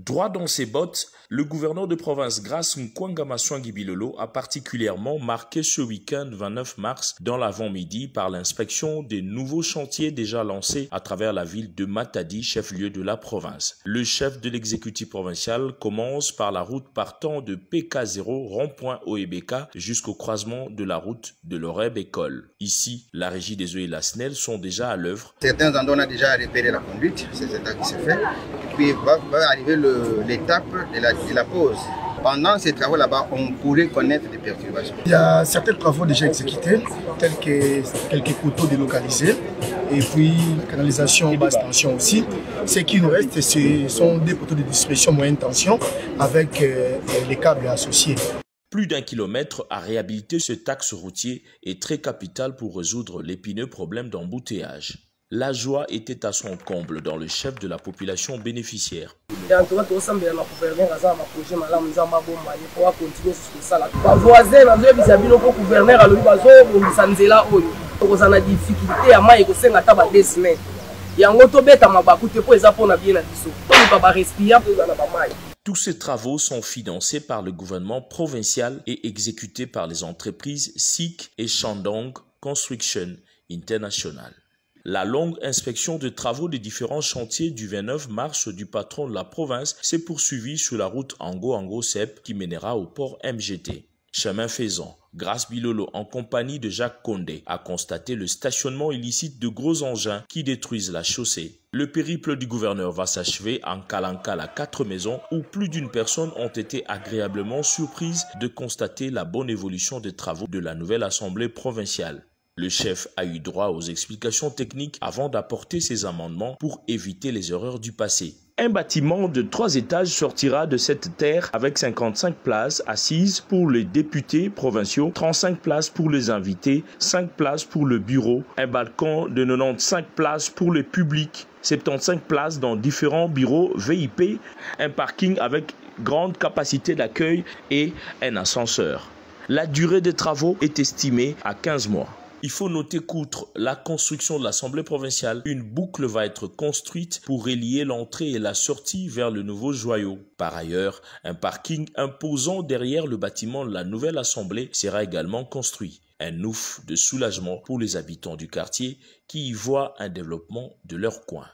Droit dans ses bottes, le gouverneur de province Grace Mkwanga Maswangi Bilolo a particulièrement marqué ce week-end 29 mars dans l'avant-midi par l'inspection des nouveaux chantiers déjà lancés à travers la ville de Matadi, chef-lieu de la province. Le chef de l'exécutif provincial commence par la route partant de PK0 rond-point Oebeka jusqu'au croisement de la route de l'Oreb-École. Ici, la régie des eaux et la SNEL sont déjà à l'œuvre. Certains endroits on a déjà repéré la conduite, c'est ça qui se fait. Puis va arriver l'étape de la pause. Pendant ces travaux là-bas, on pourrait connaître des perturbations. Il y a certains travaux déjà exécutés, tels que quelques poteaux délocalisés et puis la canalisation basse tension aussi. Ce qui nous reste, ce sont des poteaux de distribution moyenne tension avec les câbles associés. Plus d'1 kilomètre à réhabiliter cet axe routier est très capital pour résoudre l'épineux problème d'embouteillage. La joie était à son comble dans le chef de la population bénéficiaire. Tous ces travaux sont financés par le gouvernement provincial et exécutés par les entreprises SIC et Shandong Construction International. La longue inspection de travaux des différents chantiers du 29 mars du patron de la province s'est poursuivie sur la route Ango-Ango-Sep qui mènera au port MGT. Chemin faisant, Grace Bilolo, en compagnie de Jacques Condé, a constaté le stationnement illicite de gros engins qui détruisent la chaussée. Le périple du gouverneur va s'achever en Kalankala à 4 maisons où plus d'une personne ont été agréablement surprises de constater la bonne évolution des travaux de la nouvelle assemblée provinciale. Le chef a eu droit aux explications techniques avant d'apporter ses amendements pour éviter les erreurs du passé. Un bâtiment de 3 étages sortira de cette terre avec 55 places assises pour les députés provinciaux, 35 places pour les invités, 5 places pour le bureau, un balcon de 95 places pour le public, 75 places dans différents bureaux VIP, un parking avec grande capacité d'accueil et un ascenseur. La durée des travaux est estimée à 15 mois. Il faut noter qu'outre la construction de l'Assemblée provinciale, une boucle va être construite pour relier l'entrée et la sortie vers le nouveau joyau. Par ailleurs, un parking imposant derrière le bâtiment de la nouvelle Assemblée sera également construit. Un ouf de soulagement pour les habitants du quartier qui y voient un développement de leur coin.